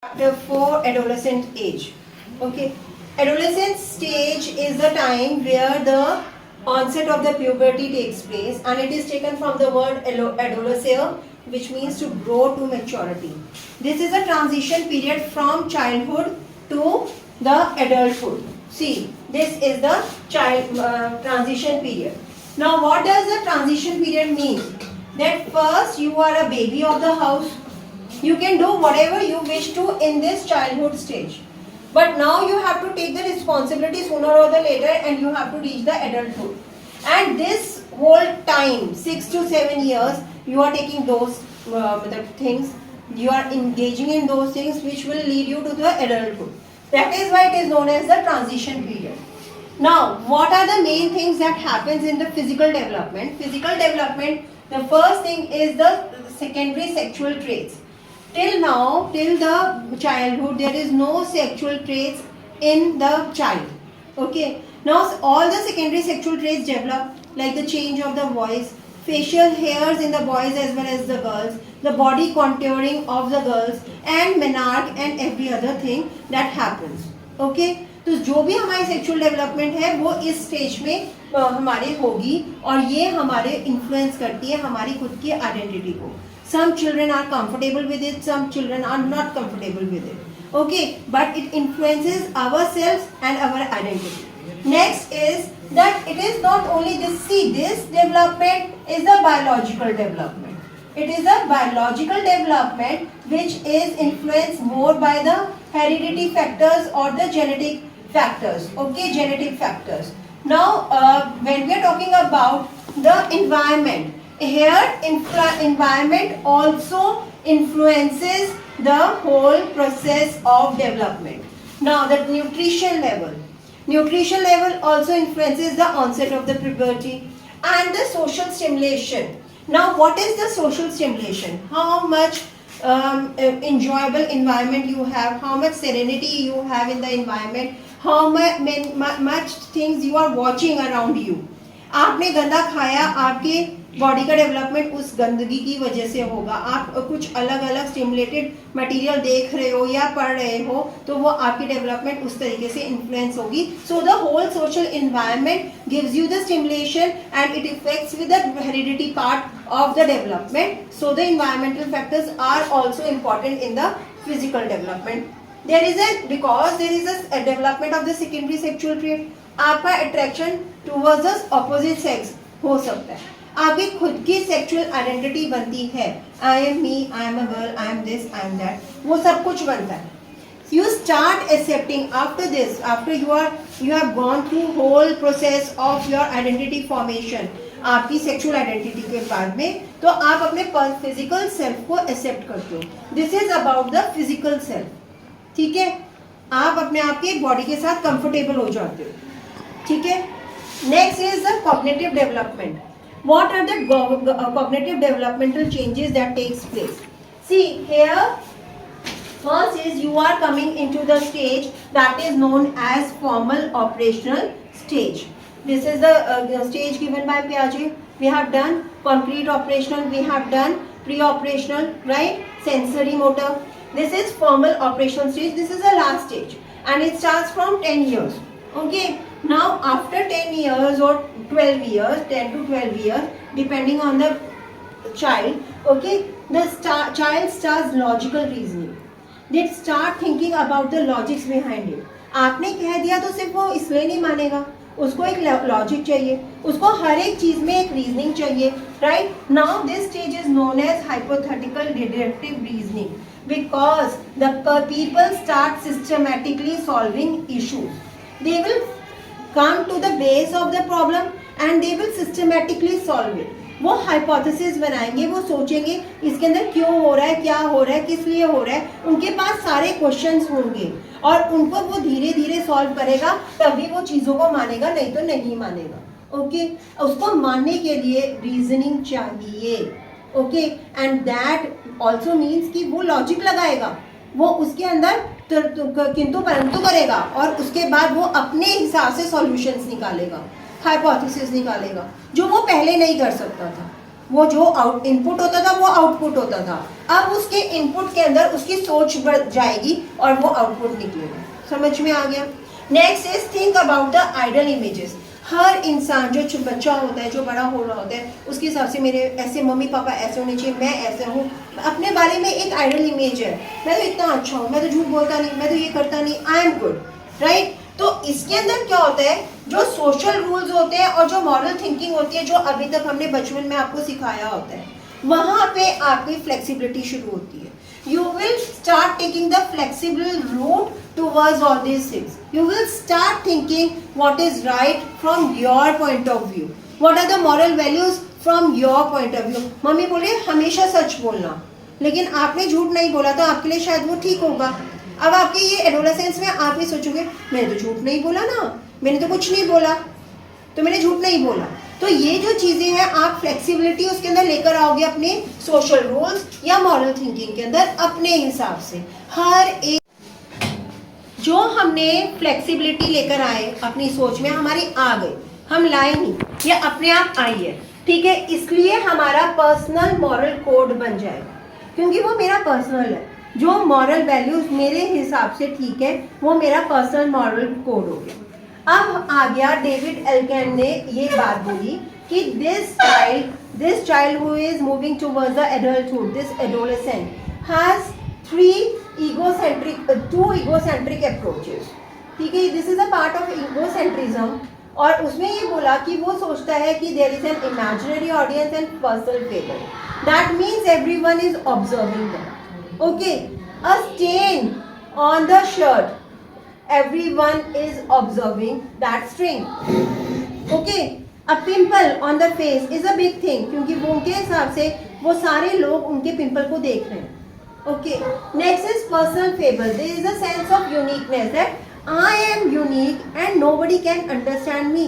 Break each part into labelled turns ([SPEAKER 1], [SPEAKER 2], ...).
[SPEAKER 1] Chapter 4, adolescent age. Okay, adolescent stage is the time where the onset of the puberty takes place, and it is taken from the word adolescere, which means to grow to maturity. This is a transition period from childhood to the adulthood. See, this is the transition period. Now, what does the transition period mean? That first you are a baby of the house. You can do whatever you wish to in this childhood stage. But now you have to take the responsibility sooner or the later, and you have to reach the adulthood. And this whole time, 6 to 7 years, you are taking those things, you are engaging in those things which will lead you to the adulthood. That is why it is known as the transition period. Now, what are the main things that happens in the physical development? Physical development, the first thing is the secondary sexual traits. Till now, till the childhood, there is no sexual traits in the child. Okay. Now, all the secondary sexual traits develop, like the change of the voice, facial hairs in the boys as well as the girls, the body contouring of the girls, and menarche and every other thing that happens. Okay. तो जो भी हमारी sexual development है वो इस stage में हमारे होगी, और ये हमारे इन्फ्लुएंस करती है हमारी खुद की आइडेंटिटी को. Some children are comfortable with it, some children are not comfortable with it. Okay, but it influences ourselves and our identity. Next is that it is not only this. See, this development is the biological development. It is a biological development which is influenced more by the heredity factors or the genetic factors. Okay, genetic factors. Now, when we are talking about the environment, here environment also influences the whole process of development. Now, the nutrition level also influences the onset of the puberty, and the social stimulation. Now, what is the social stimulation? How much enjoyable environment you have, how much serenity you have in the environment, how much things you are watching around you. आपने गंदा खाया, आपके body का development उस गंदगी की वजह से होगा. आप कुछ अलग अलग स्टिमुलेटेड मटेरियल देख रहे हो या पढ़ रहे हो, तो वो आपकी डेवलपमेंट उस तरीके से इन्फ्लुएंस होगी. So the whole social environment gives you the stimulation and it effects with the heredity part of the development. So the environmental factors are also important in the physical development. because there is a development of the secondary sexual trait. आपका attraction towards the opposite sex हो सकता है. आपकी खुद की sexual identity बनती है. I am me, I am a girl, I am this, I am that, वो सब कुछ बनता है. You start accepting after this, after you have gone through whole process of your identity formation. आपकी sexual identity के बाद में तो आप अपने फिजिकल सेल्फ को एक्सेप्ट करते हो. This is about the physical self. ठीक है, आप अपने आप के बॉडी के साथ कंफर्टेबल हो जाते हो. ठीक है. Next is the cognitive development. What are the cognitive developmental changes that takes place? See here, first is you are coming into the stage that is known as formal operational stage. This is the stage given by Piaget. We have done concrete operational, we have done pre-operational, right? Sensory motor. This is formal operational stage. This is the last stage, and it starts from 10 years. Okay. Now, after 10 years or 12 years, 10 to 12 years, depending on the child, okay, the child starts logical reasoning. They start thinking about the logics behind it. आपने कह दिया तो सिर्फ वो इसलिए नहीं मानेगा, उसको एक लॉजिक चाहिए, उसको हर एक चीज में एक रीजनिंग चाहिए. Right now this stage is known as hypothetical deductive reasoning, because the people start systematically solving issues. They will come to the base of the problem and they will systematically solve it. वो hypothesis बनाएंगे, वो सोचेंगे इसके अंदर क्यों हो रहा है, क्या हो रहा है, किस लिए हो रहा है. उनके पास सारे क्वेश्चंस होंगे और उनको वो धीरे धीरे सॉल्व करेगा, तभी वो चीज़ों को मानेगा, नहीं तो नहीं मानेगा. ओके, उसको मानने के लिए रीजनिंग चाहिए. Okay, and that also means कि वो लॉजिक लगाएगा, वो उसके अंदर किंतु परंतु करेगा, और उसके बाद वो अपने हिसाब से सॉल्यूशंस निकालेगा, हाइपोथेसिस निकालेगा, जो वो पहले नहीं कर सकता था. वो जो इनपुट होता था वो आउटपुट होता था। अब उसके इनपुट के अंदर उसकी सोच बढ़ जाएगी और वो आउटपुट निकलेगा। समझ में आ गया? Next is think about the idol images. हर इंसान जो बच्चा होता है, जो बड़ा हो रहा होता है, उसके हिसाब से मेरे ऐसे मम्मी पापा ऐसे होने चाहिए, मैं ऐसे हूँ, अपने बारे में एक आइडल इमेज है, मैं तो इतना अच्छा हूँ, मैं तो झूठ बोलता नहीं, मैं तो ये करता नहीं, आई एम गुड, राइट। तो इसके अंदर क्या होता है, जो सोशल रूल्स होते हैं और जो मॉरल थिंकिंग होती है, जो अभी तक हमने बचपन में आपको सिखाया होता है, वहां पे आपकी फ्लेक्सिबिलिटी शुरू होती है। You will start taking the flexible route towards all these things. You will start thinking what is right from your point of view. What are the moral values from your point of view? Mummy बोले हमेशा सच बोलना, लेकिन आपने झूठ नहीं बोला तो आपके लिए शायद वो ठीक होगा। अब आपके ये एडोलेसेंस में आप भी सोचोगे मैंने तो झूठ नहीं बोला ना, मैंने तो कुछ नहीं बोला, तो मैंने झूठ नहीं बोला। तो ये जो चीजें हैं आप फ्लेक्सिबिलिटी उसके अंदर लेकर आओगे अपने सोशल रूल्स या मॉरल थिंकिंग के अंदर अपने हिसाब से। हर एक जो हमने फ्लेक्सिबिलिटी लेकर आए अपनी सोच में, हमारी आ गई, हम लाए नहीं, ये अपने आप आई है, ठीक है। इसलिए हमारा पर्सनल मॉरल कोड बन जाएगा, क्योंकि वो मेरा पर्सनल है। जो मॉरल वैल्यूज मेरे हिसाब से ठीक है वो मेरा पर्सनल मॉरल कोड हो गया। अब आ गया डेविड एल्केन ने ये बात बोली कि this child who is moving towards the adulthood, this adolescent has to egocentric approaches, ठीक है। This is a part of egocentrism. और उसमें ये बोला कि वो सोचता है कि there is an imaginary audience and personal favour, that means everyone is observing that, okay. A stain on the shirt, everyone is observing that string, okay. A pimple on the face is a big thing, क्योंकि वो उनके हिसाब से वो सारे लोग उनके pimple को देख रहे हैं, okay. Next is personal fable. There is a sense of uniqueness that I am unique and nobody can understand me.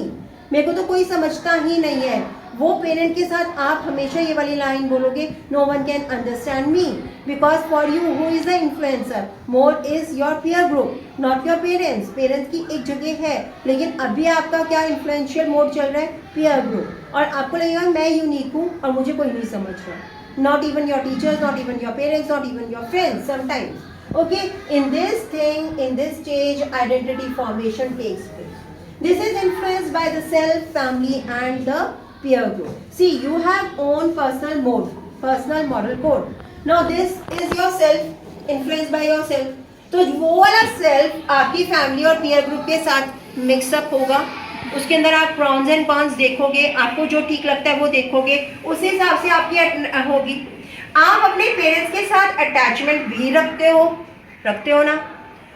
[SPEAKER 1] मेरे को तो कोई समझता ही नहीं है। वो पेरेंट के साथ आप हमेशा ये वाली लाइन बोलोगे, no one can understand me, because for you who is the influencer more is your peer group, not your parents. Parents की एक जगह है, लेकिन अभी आपका क्या इन्फ्लुएंशियल मोड चल रहा है, पीयर ग्रुप। और आपको लगेगा मैं यूनिक हूँ और मुझे कोई नहीं समझ रहा, not even your teachers, not even your parents, not even your friends sometimes, okay. In this thing, in this stage, identity formation takes place. This is influenced by the self, family and the peer group. See, you have own personal mode, personal moral code. Now this is your self, influenced by yourself. तो वो वाला self आपकी family और peer group के साथ mix up होगा, उसके अंदर आप प्रॉन्स एंड कॉन्स देखोगे, आपको जो ठीक लगता है वो देखोगे, उस हिसाब से आपकी होगी। आप अपने पेरेंट्स के साथ अटैचमेंट भी रखते हो ना,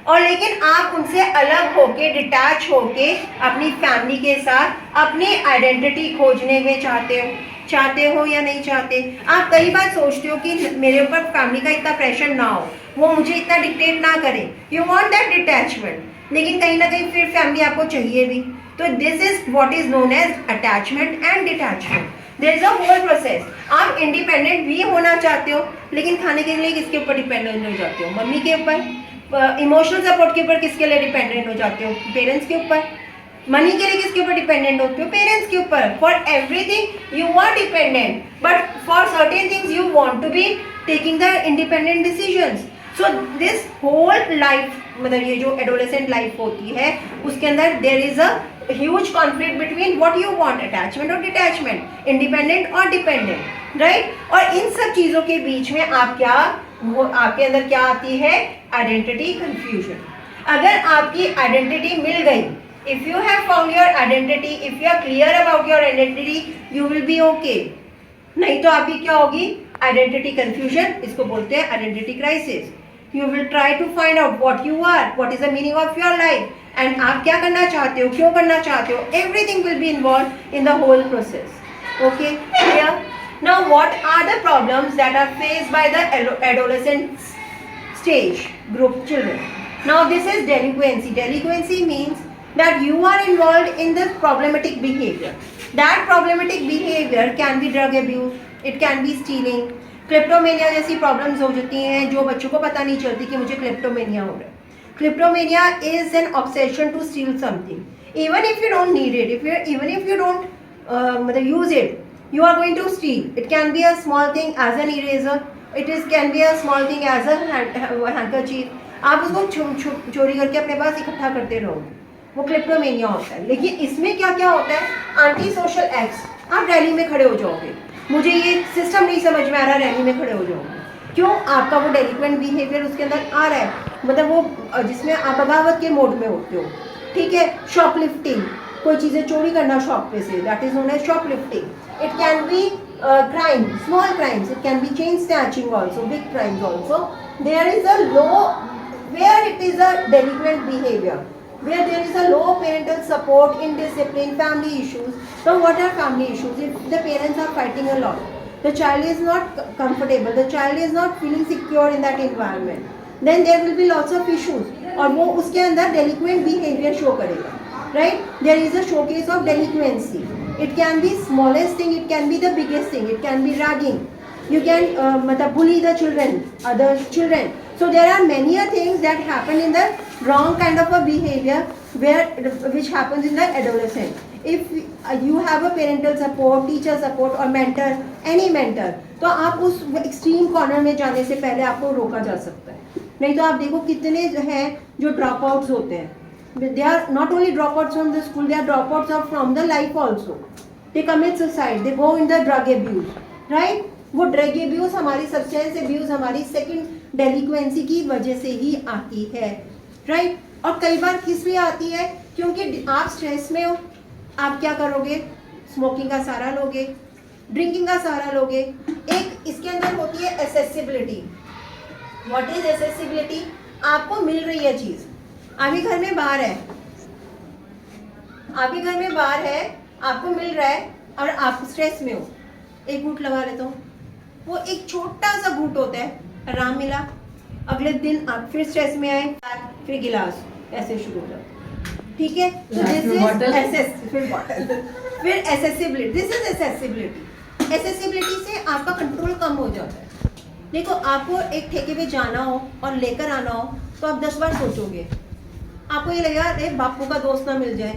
[SPEAKER 1] और लेकिन आप उनसे अलग होके, डिटैच होके अपनी फैमिली के साथ अपनी आइडेंटिटी खोजने में चाहते हो या नहीं चाहते। आप कई बार सोचते हो कि मेरे ऊपर फैमिली का इतना प्रेशर ना हो, वो मुझे इतना डिक्टेट ना करे, यू वांट दैट डिटैचमेंट, लेकिन कहीं ना कहीं फिर फैमिली आपको चाहिए भी। तो this is what is known as attachment and detachment. There is a whole process. आप इंडिपेंडेंट भी होना चाहते हो, लेकिन खाने के लिए किसके ऊपर डिपेंडेंट हो जाते हो, मम्मी के ऊपर। इमोशनल सपोर्ट के ऊपर किसके लिए डिपेंडेंट हो जाते हो, पेरेंट्स के ऊपर। मनी के लिए किसके ऊपर डिपेंडेंट होते हो, पेरेंट्स के ऊपर। For everything you are dependent, but for certain things you want to be taking the independent decisions. So this whole life, मतलब ये जो एडोलेसेंट लाइफ होती है उसके अंदर there is a huge conflict between what you want, attachment और detachment, independent और dependent, right. और इन सब चीजों के बीच में आप क्या, वो आपके अंदर क्या आती है, आइडेंटिटी कंफ्यूजन। अगर आपकी आइडेंटिटी मिल गई, if you have found your identity, if you are clear about your identity, you will be okay. नहीं तो आपकी क्या होगी, आइडेंटिटी कंफ्यूजन, इसको बोलते हैं identity crisis. You will try to find out what you are, what is the meaning of your life, and आप क्या करना चाहते हो, क्यों करना चाहते हो, everything will be involve in the whole process, okay, clear. Now, what are the problems that are faced by the adolescent stage group children? Now, this is delinquency. Delinquency means that you are involved in the problematic behavior. That problematic behavior can be drug abuse, it can be stealing, kleptomania जैसी problems हो जाती हैं जो बच्चों को पता नहीं चलती कि मुझे kleptomania हो रहा है। Kleptomania is an obsession to steal something, even if you don't need it, even if you don't मतलब use it, You are going to steal. It can be a small thing as an eraser. Can be a small thing as a handkerchief. आप उसको चोरी करके अपने पास इकट्ठा करते रहोगे, वो क्लिप्टोमेनिया होता है। लेकिन इसमें क्या क्या होता है, एंटी सोशल एक्ट्स। आप रैली में खड़े हो जाओगे, मुझे ये सिस्टम नहीं समझ में आ रहा, रैली में खड़े हो जाओगे, क्यों? आपका वो डेलिक्वेंट बिहेवियर उसके अंदर आ रहा है, मतलब वो जिसमें आप बगावत के मोड में होते हो, ठीक है। शॉपलिफ्टिंग, कोई चीज़ें चोरी करना शॉप पे से, that is known as shoplifting. It can be crime, small crimes. It can be chain snatching also, big crimes also. There is a low, where it is a delinquent behavior, where there is a low parental support, indiscipline, family issues. So what are family issues? If the parents are fighting a lot, the child is not comfortable, the child is not feeling secure in that environment, then there will be lots of issues, और वो उसके अंदर delinquent behavior show करेगा, right? There is a showcase of delinquency. It can be smallest thing, it can be the biggest thing, it can be ragging. You can bully the children, other children. So there are many things that happen in the wrong kind of a behavior which happens in the adolescent. If you have a parental support, teacher support or mentor, any mentor, तो आप उस extreme corner में जाने से पहले आपको रोका जा सकता है। नहीं तो आप देखो कितने हैं जो ड्रॉप आउट्स होते हैं। They are not only dropouts from the school, they are dropouts from the life also. They commit suicide, they go in the drug abuse, right? वो ड्रग एब्यूज, हमारी सब्सटेंस एब्यूज, हमारी second डेलिक्वेंसी की वजह से ही आती है, राइट? और कई बार किस लिए आती है? क्योंकि आप स्ट्रेस में हो, आप क्या करोगे? स्मोकिंग का सहारा लोगे, ड्रिंकिंग का सहारा लोगे। एक इसके अंदर होती है एसेसिबिलिटी। What is accessibility? आपको मिल रही है चीज़, आपके घर में बार है, आपके घर में बार है, आपको मिल रहा है और आप स्ट्रेस में हो, एक घूंट लगा लेता हूँ, वो एक छोटा सा घूंट होता है, आराम मिला, अगले दिन आप फिर स्ट्रेस में आए, फिर गिलास, ऐसे शुरू हो जाता, ठीक है। फिर accessibility, this is accessibility. Accessibility से आपका कंट्रोल कम हो जाता है। देखो, आपको एक ठेके पे जाना हो और लेकर आना हो तो आप 10 बार सोचोगे। आपको ये लगेगा अरे बापू का दोस्त ना मिल जाए,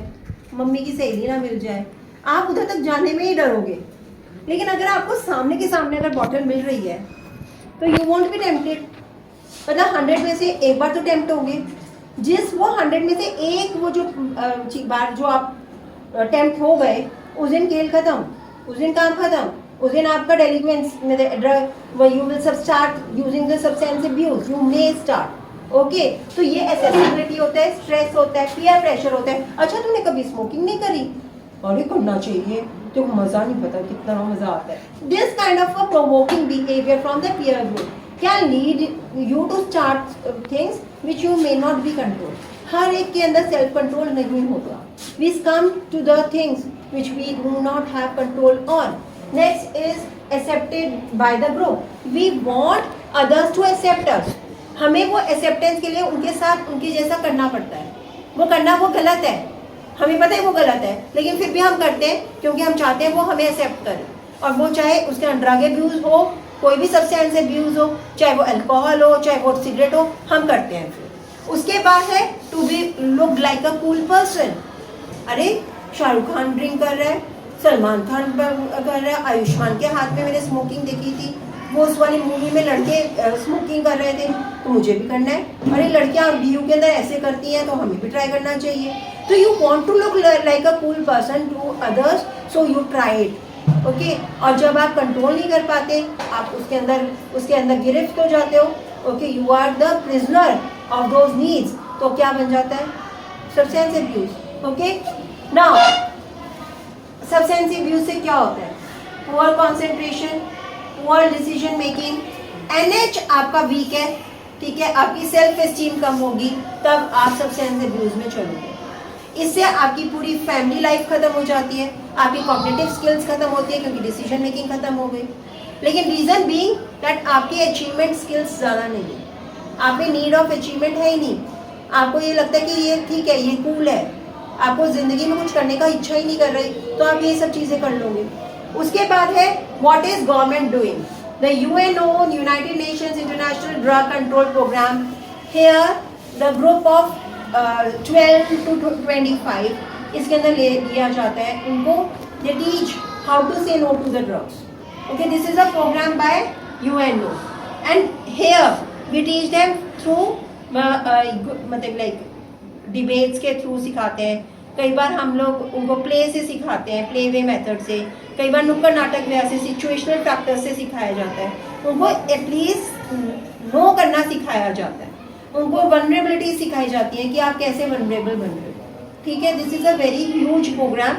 [SPEAKER 1] मम्मी की सहेली ना मिल जाए, आप उधर तक जाने में ही डरोगे। लेकिन अगर आपको सामने के सामने अगर बॉटल मिल रही है तो यू वॉन्ट बी टेम्पटेड। मतलब 100 में से एक बार तो टेम्प्ट होंगे। जिस वो 100 में से एक वो जो बार जो आप टेम्प्ट हो गए, उस दिन खेल खत्म, उस दिन काम खत्म, उस दिन आपका delinquence drug, you will start using the substance abuse, you may start. Okay, तो ये एसेसिबिलिटी होता है, स्ट्रेस होता है, पीयर प्रेशर होता है। अच्छा, तूने कभी स्मोकिंग नहीं करी? अरे करना चाहिए, तो मजा नहीं पता कितना मजा आता है। This kind of a provoking behaviour from the peer group can lead you to start things which you may not be control. हर एक के अंदर सेल्फ कंट्रोल नहीं होता। We come to the things which we do not have control on. Next is accepted by the group. We want others to accept us. हमें वो acceptance के लिए उनके साथ उनके जैसा करना पड़ता है। वो करना वो गलत है, हमें पता है वो गलत है, लेकिन फिर भी हम करते हैं क्योंकि हम चाहते हैं वो हमें एक्सेप्ट करें। और वो चाहे उसके अंदर ड्रग अब्यूज हो, कोई भी सब्सटेंस अब्यूज हो, चाहे वो अल्कोहल हो, चाहे वो सिगरेट हो, हम करते हैं। फिर उसके बाद है to be look like a cool person. अरे शाहरुख खान ड्रिंक कर रहा है, सलमान खान कर रहा है, आयुष्मान के हाथ में मैंने स्मोकिंग देखी थी, वो उस वाली मूवी में लड़के स्मोकिंग कर रहे थे, तो मुझे भी करना है। अरे लड़कियां डीयू के अंदर ऐसे करती हैं तो हमें भी ट्राई करना चाहिए। तो you want to look like a cool person to others, so you try it. Okay, और जब आप कंट्रोल नहीं कर पाते, आप उसके अंदर गिरफ्त हो जाते हो। Okay, you are the prisoner of those needs. तो क्या बन जाता है? Substance abuse. Okay, now substance abuse से क्या होता है? Poor concentration, poor decision making. NH आपका वीक है, ठीक है, आपकी सेल्फ एस्टीम कम होगी, तब आप सब्सटेंस अब्यूज में चलोगे। इससे आपकी पूरी फैमिली लाइफ खत्म हो जाती है, आपकी कॉग्निटिव स्किल्स खत्म होती है क्योंकि डिसीजन मेकिंग खत्म हो गई। लेकिन रीजन बीइंग दैट आपकी अचीवमेंट स्किल्स ज़्यादा नहीं है, आप में नीड ऑफ अचीवमेंट है ही नहीं। आपको ये लगता है कि ये ठीक है, ये कूल है, आपको ज़िंदगी में कुछ करने का इच्छा ही नहीं कर रही, तो आप ये सब चीज़ें कर लोगे। उसके बाद है what is government doing? The UNO, United Nations international drug control programme, here the group of 12 to 25 इसके अंदर ले लिया जाता है। उनको they teach how to say no to the drugs. Okay, this is a program by UNO, and here we teach them through मतलब like debates के through सिखाते हैं, कई बार हम लोग उनको प्ले से सिखाते हैं, प्ले वे मेथड से, कई बार नुक्कड़ नाटक वे से, सिचुएशनल फैक्टर से सिखाया जाता है, उनको एटलीस्ट नो करना सिखाया जाता है, उनको वनरेबिलिटी सिखाई जाती है कि आप कैसे वनरेबल बन रहे हो. ठीक है, this is a very huge programme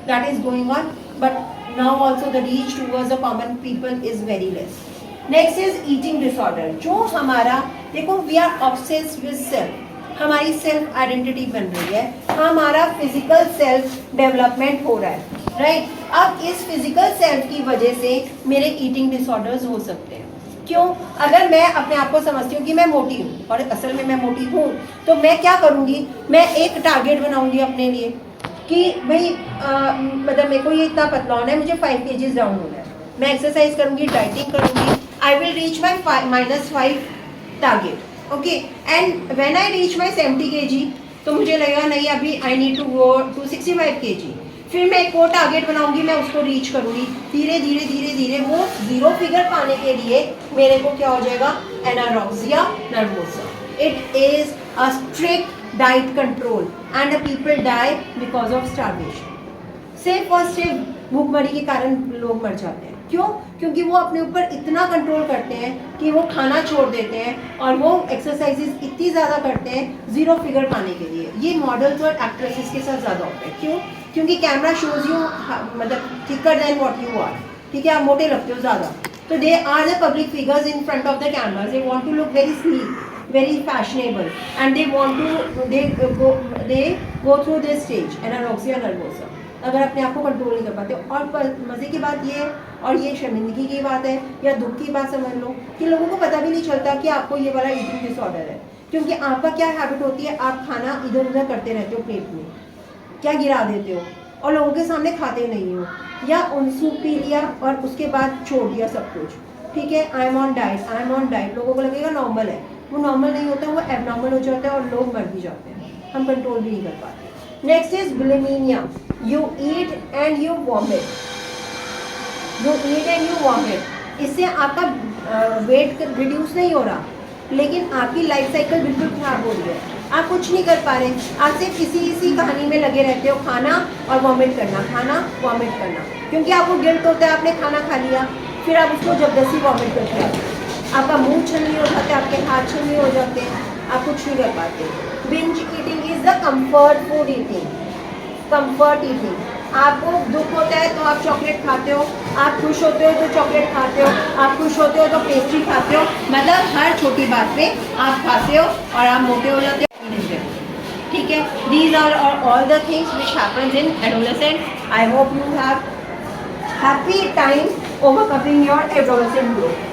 [SPEAKER 1] that is going on, but now also the reach towards the common people is very less. Next is eating disorder. जो हमारा देखो, we are obsessed with self, हमारी self identity बन रही है, हमारा physical self development हो रहा है, राइट. अब इस फिजिकल सेल्फ की वजह से मेरे ईटिंग डिसऑर्डर्स हो सकते हैं. क्यों? अगर मैं अपने आप को समझती हूँ कि मैं मोटी हूँ और असल में मैं मोटी हूँ, तो मैं क्या करूँगी, मैं एक टारगेट बनाऊँगी अपने लिए कि भाई मतलब मेरे को ये इतना पतला होना है, मुझे 5 kg डाउन होना है, मैं एक्सरसाइज करूँगी, डाइटिंग करूँगी, I will reach my -5 target. Okay, and when I reach my 70 kg, तो मुझे लगेगा नहीं अभी I need to go to 65 kg. फिर मैं एक और टारगेट बनाऊंगी, मैं उसको रीच करूंगी, धीरे धीरे धीरे धीरे वो 0 फिगर पाने के लिए मेरे को क्या हो जाएगा, anorexia nervosa. It is a strict diet control and the people die because of starvation. सिर्फ और सिर्फ भूखमरी के कारण लोग मर जाते हैं. क्यों? क्योंकि वो अपने ऊपर इतना कंट्रोल करते हैं कि वो खाना छोड़ देते हैं और वो एक्सरसाइजेस इतनी ज़्यादा करते हैं 0 फिगर पाने के लिए. ये मॉडल्स और एक्ट्रेसेस के साथ ज़्यादा होता है. क्यों? क्योंकि कैमरा शोज यू मतलब thicker than what you are. ठीक है, आप मोटे लगते हो ज़्यादा, तो they are the public figures in front of the camera, they want to look very sleek, very fashionable, and they want to they go through this stage, anorexia nervosa. अगर अपने आप को कंट्रोल नहीं कर पाते. और मज़े की बात ये है, और ये शर्मिंदगी की बात है या दुख की बात समझ लो, कि लोगों को पता भी नहीं चलता कि आपको ये वाला ईटिंग डिसऑर्डर है. क्योंकि आपका क्या हैबिट होती है, आप खाना इधर उधर करते रहते हो, प्लेट में क्या गिरा देते हो और लोगों के सामने खाते नहीं हो, या उन सूप पी लिया और उसके बाद छोड़ दिया सब कुछ. ठीक है, I am on diet, I am on diet, लोगों को लगेगा नॉर्मल है. वो नॉर्मल नहीं होता, वो एबनॉर्मल हो जाता है और लोग मर भी जाते हैं. हम कंट्रोल भी नहीं कर पाते. Next is bulimia. You eat and you vomit. You eat and you vomit. इससे आपका वेट रिड्यूस नहीं हो रहा, लेकिन आपकी लाइफ साइकिल बिल्कुल खराब हो रही है. आप कुछ नहीं कर पा रहे, आप सिर्फ इसी कहानी में लगे रहते हो, खाना और वॉमिट करना, खाना वॉमिट करना. क्योंकि आपको गिल्ट होता है, आपने खाना खा लिया, फिर आप उसको जबरदस्ती वॉमिट करते हैं, आपका मुंह छलनी हो जाता है, आपके हाथ छलनी हो जाते हैं, आप कुछ नहीं कर पाते. Binge eating is the comfort food eating. Comfort eating, आपको दुख होता है तो आप चॉकलेट खाते हो, आप खुश होते हो तो चॉकलेट खाते हो, आप खुश होते हो तो पेस्ट्री खाते हो, मतलब हर छोटी बात पे आप खाते हो और आप मोटे हो जाते हो. ठीक है, these are all the things which happens in adolescent. I hope you have happy time overcoming your adolescent growth.